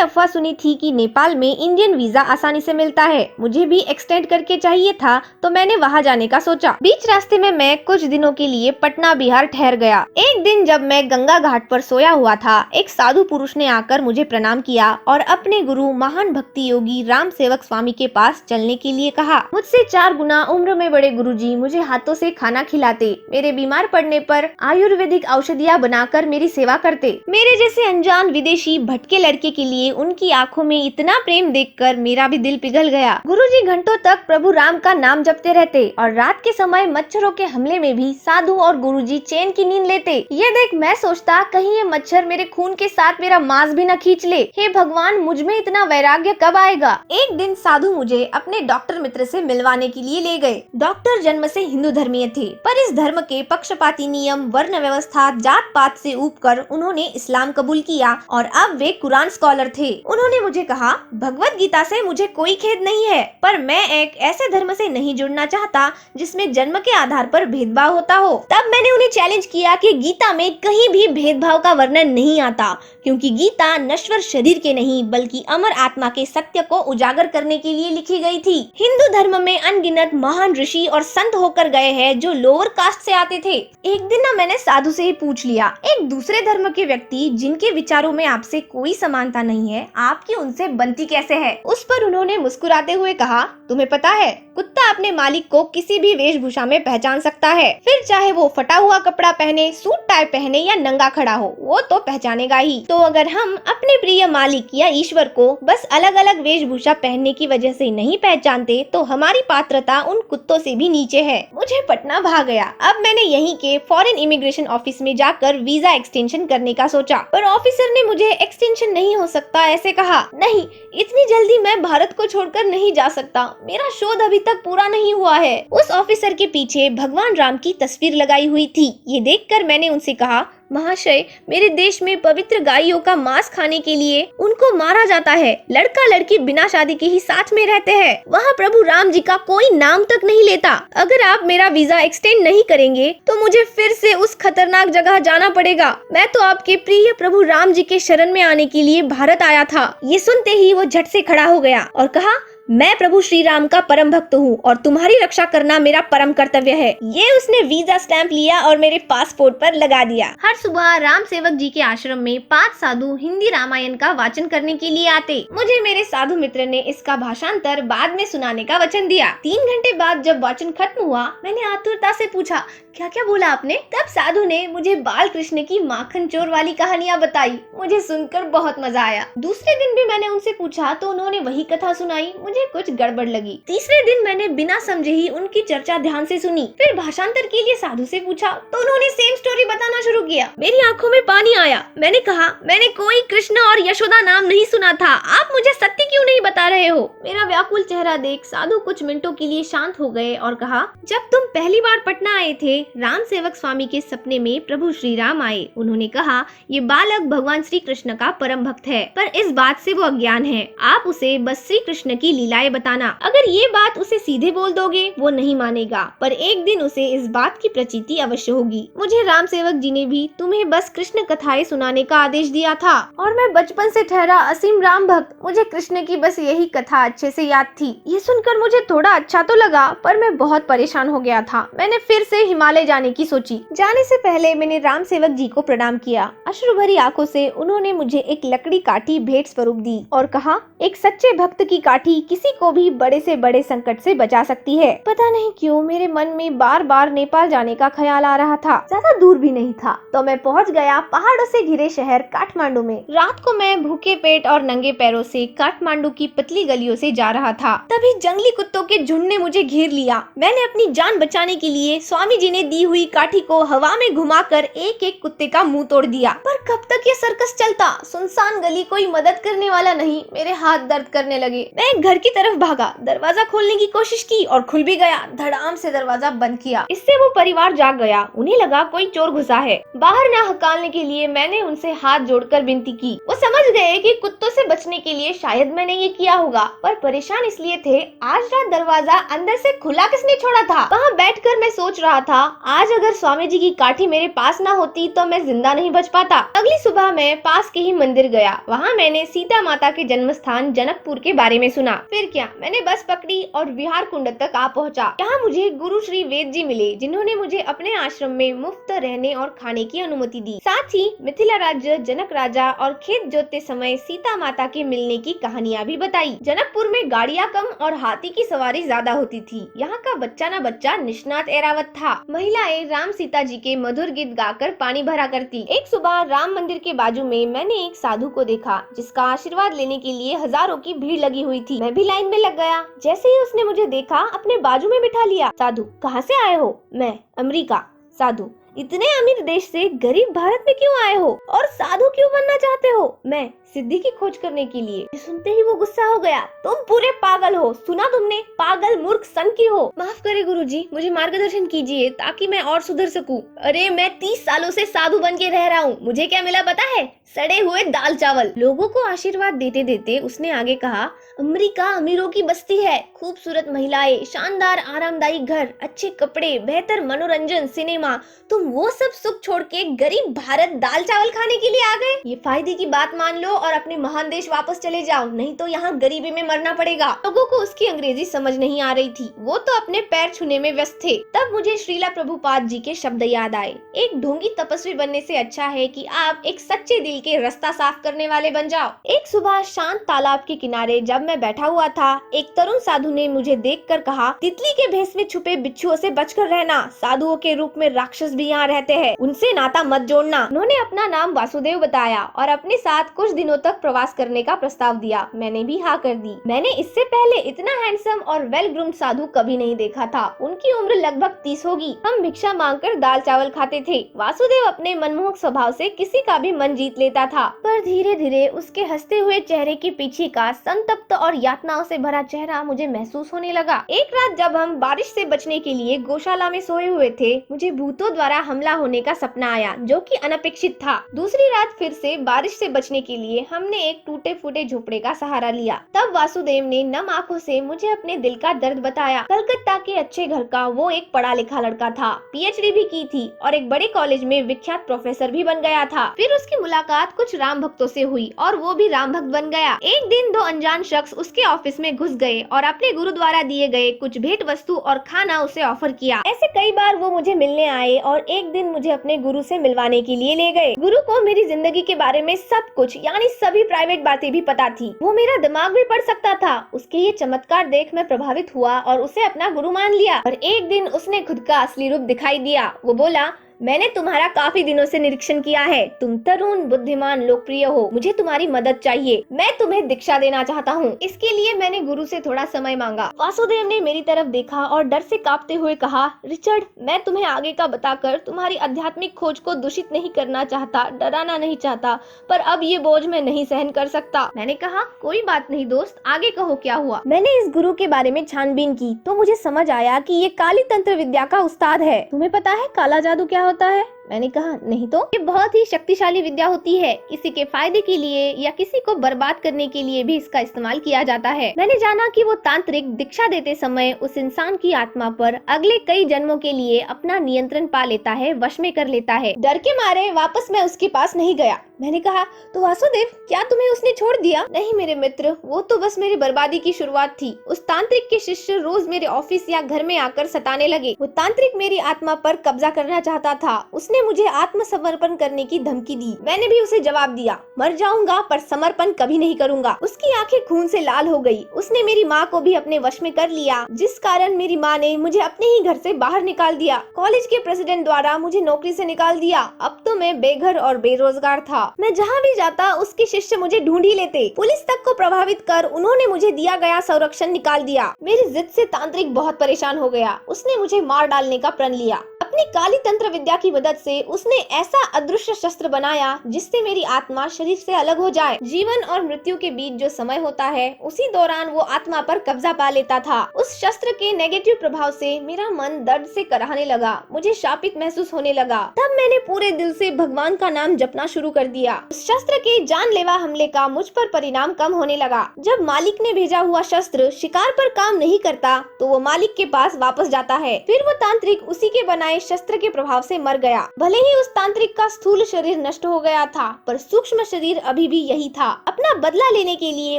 अफवाह सुनी थी कि नेपाल में इंडियन वीजा आसानी से मिलता है। मुझे भी एक्सटेंड करके चाहिए था, तो मैंने वहाँ जाने का सोचा। बीच रास्ते में मैं कुछ दिनों के लिए पटना बिहार ठहर गया। एक दिन जब मैं गंगा घाट पर सोया हुआ था, एक साधु पुरुष ने आकर मुझे प्रणाम किया और अपने गुरु महान भक्ति योगी राम सेवक स्वामी के पास चलने के लिए कहा। मुझसे 4 गुना उम्र में बड़े गुरुजी मुझे हाथों से खाना खिलाते, मेरे बीमार पड़ने पर आयुर्वेदिक औषधियाँ बनाकर मेरी सेवा करते। मेरे जैसे अनजान विदेशी भटके लड़के के लिए उनकी आंखों में इतना प्रेम देखकर मेरा भी दिल पिघल गया। गुरुजी घंटों तक प्रभु राम का नाम जपते रहते और रात के समय मच्छरों के हमले में भी साधु और गुरुजी चैन की नींद लेते। ये देख मैं सोचता, कहीं ये मच्छर मेरे खून के साथ मेरा मांस भी न खींच ले। हे भगवान, मुझ में इतना वैराग्य कब आएगा। एक दिन साधु मुझे अपने डॉक्टर मित्र से मिलवाने के लिए ले गए। डॉक्टर जन्म से हिंदू धर्मीय थे, पर इस धर्म के पक्षपाती नियम, वर्ण व्यवस्था, जात पात से ऊपर उन्होंने इस्लाम कबूल किया और अब वे कुरान स्कॉलर थे। उन्होंने मुझे कहा, भगवत गीता से मुझे कोई खेद नहीं है, पर मैं एक ऐसे धर्म से नहीं जुड़ना चाहता जिसमें जन्म के आधार पर भेदभाव होता हो। तब मैंने उन्हें चैलेंज किया कि गीता में कहीं भी भेदभाव का वर्णन नहीं आता, क्योंकि गीता नश्वर शरीर के नहीं बल्कि अमर आत्मा के सत्य को उजागर करने के लिए लिखी गई थी। हिंदू धर्म में अनगिनत महान ऋषि और संत होकर गए हैं जो लोअर कास्ट से आते थे। एक दिन ना मैंने साधु से ही पूछ लिया, एक दूसरे धर्म के व्यक्ति जिनके विचारों में आपसे कोई समानता नहीं है, आपकी उनसे बनती कैसे है। उस पर उन्होंने मुस्कुराते हुए कहा, तुम्हें पता है, कुत्ता अपने मालिक को किसी भी वेशभूषा में पहचान सकता है, फिर चाहे वो फटा हुआ कपड़ा पहने, सूट टाई पहने या नंगा खड़ा हो, वो तो पहचानेगा ही। तो अगर हम अपने प्रिय मालिक या ईश्वर को बस अलग अलग वेशभूषा पहनने की वजह से नहीं पहचानते, तो हमारी पात्रता उन कुत्तों से भी नीचे है। मुझे पटना भाग गया। अब मैंने यहीं के फॉरेन इमिग्रेशन ऑफिस में जाकर वीजा एक्सटेंशन करने का सोचा, पर ऑफिसर ने मुझे एक्सटेंशन नहीं हो सकता ऐसे कहा। नहीं, इतनी जल्दी मैं भारत को छोड़कर नहीं जा सकता, मेरा शोध अभी तक पूरा नहीं हुआ है। उस ऑफिसर के पीछे भगवान राम की तस्वीर लगाई हुई थी। ये देखकर मैंने उनसे कहा, महाशय, मेरे देश में पवित्र गायों का मांस खाने के लिए उनको मारा जाता है। लड़का लड़की बिना शादी के ही साथ में रहते हैं। वहाँ प्रभु राम जी का कोई नाम तक नहीं लेता। अगर आप मेरा वीजा एक्सटेंड नहीं करेंगे तो मुझे फिर से उस खतरनाक जगह जाना पड़ेगा। मैं तो आपके प्रिय प्रभु राम जी के शरण में आने के लिए भारत आया था। ये सुनते ही वो झट से खड़ा हो गया और कहा, मैं प्रभु श्री राम का परम भक्त हूँ और तुम्हारी रक्षा करना मेरा परम कर्तव्य है। ये उसने वीजा स्टैंप लिया और मेरे पासपोर्ट पर लगा दिया। हर सुबह राम सेवक जी के आश्रम में 5 साधु हिंदी रामायण का वाचन करने के लिए आते। मुझे मेरे साधु मित्र ने इसका भाषांतर बाद में सुनाने का वचन दिया। 3 घंटे बाद जब वाचन खत्म हुआ, मैंने आतुरता से पूछा, क्या क्या बोला आपने? तब साधु ने मुझे बाल कृष्ण की माखन चोर वाली कहानियाँ बताई। मुझे सुनकर बहुत मजा आया। दूसरे दिन भी मैंने उनसे पूछा तो उन्होंने वही कथा सुनाई। मुझे कुछ गड़बड़ लगी। तीसरे दिन मैंने बिना समझे ही उनकी चर्चा ध्यान से सुनी। फिर भाषांतर के लिए साधु से पूछा तो उन्होंने सेम स्टोरी बताना शुरू किया। मेरी आंखों में पानी आया। मैंने कहा, मैंने कोई कृष्ण और यशोदा नाम नहीं सुना था, आप मुझे सत्य क्यों नहीं बता रहे हो? मेरा व्याकुल चेहरा देख साधु कुछ मिनटों के लिए शांत हो गए और कहा, जब तुम पहली बार पटना आए थे, राम सेवक स्वामी के सपने में प्रभु श्री राम आए। उन्होंने कहा, ये बालक भगवान श्री कृष्ण का परम भक्त है, पर इस बात से वो अज्ञान है। आप उसे बस श्री कृष्ण की लीलाएं बताना। अगर ये बात उसे सीधे बोल दोगे वो नहीं मानेगा, पर एक दिन उसे इस बात की प्रचीति अवश्य होगी। मुझे राम सेवक जी ने भी तुम्हें बस कृष्ण कथाएं सुनाने का आदेश दिया था और मैं बचपन से ठहरा असीम राम भक्त। मुझे कृष्ण की बस यही कथा अच्छे से याद थी। ये सुनकर मुझे थोड़ा अच्छा तो लगा, पर मैं बहुत परेशान हो गया था। मैंने फिर से हिमालय जाने की सोची। जाने से पहले मैंने राम सेवक जी को प्रणाम किया। अश्रु भरी आंखों से उन्होंने मुझे एक लकड़ी काठी भेंट स्वरूप दी और कहा, एक सच्चे भक्त की काठी किसी को भी बड़े से बड़े संकट से बचा सकती है। पता नहीं क्यों मेरे मन में बार बार नेपाल जाने का ख्याल आ रहा था। ज्यादा दूर भी नहीं था तो मैं पहुंच गया पहाड़ों से घिरे शहर काठमांडू में। रात को मैं भूखे पेट और नंगे पैरों से काठमांडू की पतली गलियों से जा रहा था। तभी जंगली कुत्तों के झुंड ने मुझे घेर लिया। मैंने अपनी जान बचाने के लिए स्वामी जी ने दी हुई काठी को हवा में घुमाकर एक एक कुत्ते का मुंह तोड़ दिया। पर कब तक ये सर्कस चलता? सुनसान गली, कोई मदद करने वाला नहीं। मेरे हाथ दर्द करने लगे। मैं घर की तरफ भागा, दरवाजा खोलने की कोशिश की और खुल भी गया। धड़ाम से दरवाजा बंद किया। इससे वो परिवार जाग गया। उन्हें लगा कोई चोर घुसा है। बाहर न हकालने के लिए मैंने उनसे हाथ जोड़कर विनती की। वो समझ गए कि कुत्तों से बचने के लिए शायद मैंने ये किया होगा, पर परेशान इसलिए थे, आज रात दरवाजा अंदर से खुला किसने छोड़ा था। वहाँ बैठकर मैं सोच रहा था, आज अगर स्वामी जी की काठी मेरे पास ना होती तो मैं जिंदा नहीं बच पाता। अगली सुबह मैं पास के ही मंदिर गया। वहाँ मैंने सीता माता के जन्म स्थान जनकपुर के बारे में सुना। फिर क्या, मैंने बस पकड़ी और विहार कुंड तक आ पहुँचा। यहाँ मुझे गुरु श्री वेद जी मिले, जिन्होंने मुझे अपने आश्रम में मुफ्त रहने और खाने की अनुमति दी। साथ ही मिथिला राज्य, जनक राजा और खेत जोतते समय सीता माता के मिलने की कहानियाँ भी बताई। जनकपुर में गाड़ियाँ कम और हाथी की सवारी ज्यादा होती थी। यहाँ का बच्चा न बच्चा निष्णात एरावत था। महिलाएं राम सीता जी के मधुर गीत गाकर पानी भरा करती। एक सुबह राम मंदिर के बाजू में मैंने एक साधु को देखा, जिसका आशीर्वाद लेने के लिए हजारों की भीड़ लगी हुई थी। मैं भी लाइन में लग गया। जैसे ही उसने मुझे देखा, अपने बाजू में बिठा लिया। साधु, कहाँ से आए हो? मैं, अमेरिका। साधु, इतने अमीर देश से गरीब भारत में क्यों आए हो और साधु क्यों बनना चाहते हो? मैं, सिद्धि की खोज करने के लिए। सुनते ही वो गुस्सा हो गया। तुम पूरे पागल हो, सुना तुमने? पागल, मूर्ख, सन की हो। माफ करे गुरुजी, मुझे मार्गदर्शन कीजिए ताकि मैं और सुधर सकूं। अरे मैं 30 सालों से साधु बन के रह रहा हूँ। मुझे क्या मिला पता है? सड़े हुए दाल चावल। लोगों को आशीर्वाद देते देते उसने आगे कहा, अमेरिका अमीरों की बस्ती है। खूबसूरत महिलाएं, शानदार आरामदायी घर, अच्छे कपड़े, बेहतर मनोरंजन, सिनेमा। तुम वो सब सुख छोड़ के गरीब भारत दाल चावल खाने के लिए आ गए? ये फायदे की बात मान लो और अपने महान देश वापस चले जाओ, नहीं तो यहाँ गरीबी में मरना पड़ेगा। लोगों को उसकी अंग्रेजी समझ नहीं आ रही थी। वो तो अपने पैर छूने में व्यस्त थे। तब मुझे श्रीला प्रभुपाद जी के शब्द याद आए, एक ढोंगी तपस्वी बनने से अच्छा है कि आप एक सच्चे दिल के रास्ता साफ करने वाले बन जाओ। एक सुबह शांत तालाब के किनारे जब मैं बैठा हुआ था, एक तरुण साधु ने मुझे देखकर कहा, तितली के भेष में छुपे बिच्छुओं से बचकर रहना। साधुओं के रूप में राक्षस भी यहाँ रहते हैं, उनसे नाता मत जोड़ना। उन्होंने अपना नाम वासुदेव बताया और अपने साथ कुछ दिनों तक प्रवास करने का प्रस्ताव दिया। मैंने भी हाँ कर दी। मैंने इससे पहले इतना हैंडसम और वेल ग्रूम्ड साधु कभी नहीं देखा था। उनकी उम्र लगभग 30 होगी। हम भिक्षा मांगकर दाल चावल खाते थे। वासुदेव अपने मनमोहक स्वभाव से किसी का भी मन जीत लेता था, पर धीरे धीरे उसके हंसते हुए चेहरे के पीछे का संतप्त और यातनाओं से भरा चेहरा मुझे महसूस होने लगा। एक रात जब हम बारिश से बचने के लिए गौशाला में सोए हुए थे, मुझे भूतों द्वारा हमला होने का सपना आया, जो कि अनपेक्षित था। दूसरी रात फिर से बारिश से बचने के लिए हमने एक टूटे फूटे झोपड़े का सहारा लिया। तब वासुदेव ने नम आंखों से मुझे अपने दिल का दर्द बताया। कलकत्ता के अच्छे घर का वो एक पढ़ा लिखा लड़का था, पीएचडी भी की थी और एक बड़े कॉलेज में विख्यात प्रोफेसर भी बन गया था। फिर उसकी मुलाकात कुछ राम भक्तों से हुई और वो भी राम भक्त बन गया। एक दिन 2 अनजान शख्स उसके ऑफिस में घुस गए और अपने गुरु द्वारा दिए गए कुछ भेंट वस्तु और खाना उसे ऑफर किया। ऐसे कई बार वो मुझे मिलने आए और एक दिन मुझे अपने गुरु से मिलवाने के लिए ले गए। गुरु को मेरी जिंदगी के बारे में सब कुछ, यानी सभी प्राइवेट बातें भी पता थी। वो मेरा दिमाग भी पढ़ सकता था। उसके ये चमत्कार देख मैं प्रभावित हुआ और उसे अपना गुरु मान लिया। पर एक दिन उसने खुद का असली रूप दिखाई दिया। वो बोला, मैंने तुम्हारा काफी दिनों से निरीक्षण किया है। तुम तरुण, बुद्धिमान, लोकप्रिय हो। मुझे तुम्हारी मदद चाहिए। मैं तुम्हें दीक्षा देना चाहता हूँ। इसके लिए मैंने गुरु से थोड़ा समय मांगा। वासुदेव ने मेरी तरफ देखा और डर से कांपते हुए कहा, रिचर्ड, मैं तुम्हें आगे का बताकर तुम्हारी आध्यात्मिक खोज को दूषित नहीं करना चाहता, डराना नहीं चाहता, पर अब ये बोझ मैं नहीं सहन कर सकता। मैंने कहा, कोई बात नहीं दोस्त, आगे कहो क्या हुआ। मैंने इस गुरु के बारे में छानबीन की तो मुझे समझ आया कि ये काली तंत्र विद्या का उस्ताद है। तुम्हें पता है काला जादू क्या होता है? मैंने कहा, नहीं तो। ये बहुत ही शक्तिशाली विद्या होती है। किसी के फायदे के लिए या किसी को बर्बाद करने के लिए भी इसका इस्तेमाल किया जाता है। मैंने जाना कि वो तांत्रिक दीक्षा देते समय उस इंसान की आत्मा पर अगले कई जन्मों के लिए अपना नियंत्रण पा लेता है, वश में कर लेता है। डर के मारे वापस मैं उसके पास नहीं गया। मैंने कहा, तो वासुदेव, क्या तुम्हें उसने छोड़ दिया? नहीं मेरे मित्र, वो तो बस मेरी बर्बादी की शुरुआत थी। उस तांत्रिक के शिष्य रोज मेरे ऑफिस या घर में आकर सताने लगे। वो तांत्रिक मेरी आत्मा पर कब्जा करना चाहता था। उसने मुझे आत्मसमर्पण करने की धमकी दी। मैंने भी उसे जवाब दिया, मर जाऊंगा पर समर्पण कभी नहीं करूंगा। उसकी आंखें खून से लाल हो गई। उसने मेरी माँ को भी अपने वश में कर लिया, जिस कारण मेरी माँ ने मुझे अपने ही घर से बाहर निकाल दिया। कॉलेज के प्रेसिडेंट द्वारा मुझे नौकरी से निकाल दिया। अब तो मैं बेघर और बेरोजगार था। मैं जहाँ भी जाता उसके शिष्य मुझे ढूंढ ही लेते। पुलिस तक को प्रभावित कर उन्होंने मुझे दिया गया संरक्षण निकाल दिया। मेरी जिद से तांत्रिक बहुत परेशान हो गया। उसने मुझे मार डालने का प्रण लिया। अपनी काली तंत्र विद्या की मदद से से उसने ऐसा अदृश्य शस्त्र बनाया जिससे मेरी आत्मा शरीर से अलग हो जाए। जीवन और मृत्यु के बीच जो समय होता है उसी दौरान वो आत्मा पर कब्जा पा लेता था। उस शस्त्र के नेगेटिव प्रभाव से मेरा मन दर्द से कराहने लगा, मुझे शापित महसूस होने लगा। तब मैंने पूरे दिल से भगवान का नाम जपना शुरू कर दिया। उस शस्त्र के जानलेवा हमले का मुझ पर परिणाम कम होने लगा। जब मालिक ने भेजा हुआ शस्त्र शिकार पर काम नहीं करता तो वो मालिक के पास वापस जाता है। फिर वो तांत्रिक उसी के बनाए शस्त्र के प्रभाव से मर गया। भले ही उस तांत्रिक का स्थूल शरीर नष्ट हो गया था पर सूक्ष्म शरीर अभी भी यही था। अपना बदला लेने के लिए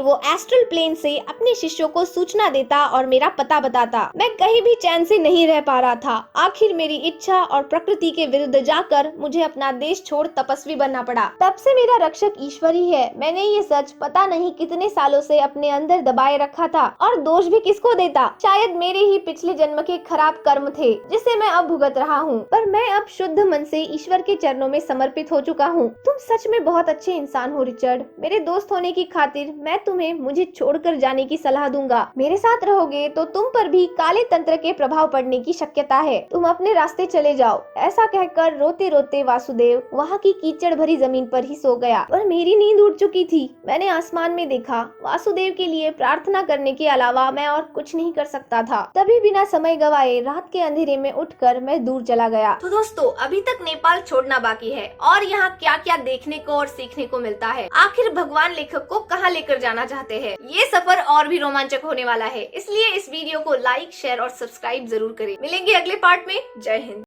वो एस्ट्रल प्लेन से अपने शिष्यों को सूचना देता और मेरा पता बताता। मैं कहीं भी चैन से नहीं रह पा रहा था। आखिर मेरी इच्छा और प्रकृति के विरुद्ध जाकर मुझे अपना देश छोड़ तपस्वी बनना पड़ा। तब से मेरा रक्षक ईश्वर ही है। मैंने ये सच पता नहीं कितने सालों से अपने अंदर दबाए रखा था और दोष भी किसको देता। शायद मेरे ही पिछले जन्म के खराब कर्म थे जिसे मैं अब भुगत रहा हूँ, पर मैं अब शुद्ध मन से ईश्वर के चरणों में समर्पित हो चुका हूँ। तुम सच में बहुत अच्छे इंसान हो रिचर्ड। मेरे दोस्त होने की खातिर मैं तुम्हें मुझे छोड़कर जाने की सलाह दूंगा। मेरे साथ रहोगे तो तुम पर भी काले तंत्र के प्रभाव पड़ने की शक्यता है। तुम अपने रास्ते चले जाओ। ऐसा कहकर रोते रोते वासुदेव वहाँ की कीचड़ भरी जमीन पर ही सो गया। पर मेरी नींद उड़ चुकी थी। मैंने आसमान में देखा। वासुदेव के लिए प्रार्थना करने के अलावा मैं और कुछ नहीं कर सकता था। तभी बिना समय गवाए रात के अंधेरे में उठकर मैं दूर चला गया। तो दोस्तों, अभी तक नेपाल छोड़ना बाकी है और यहाँ क्या क्या देखने को और सीखने को मिलता है। आखिर भगवान लेखक को कहाँ लेकर जाना चाहते हैं। ये सफर और भी रोमांचक होने वाला है, इसलिए इस वीडियो को लाइक, शेयर और सब्सक्राइब जरूर करें। मिलेंगे अगले पार्ट में। जय हिंद।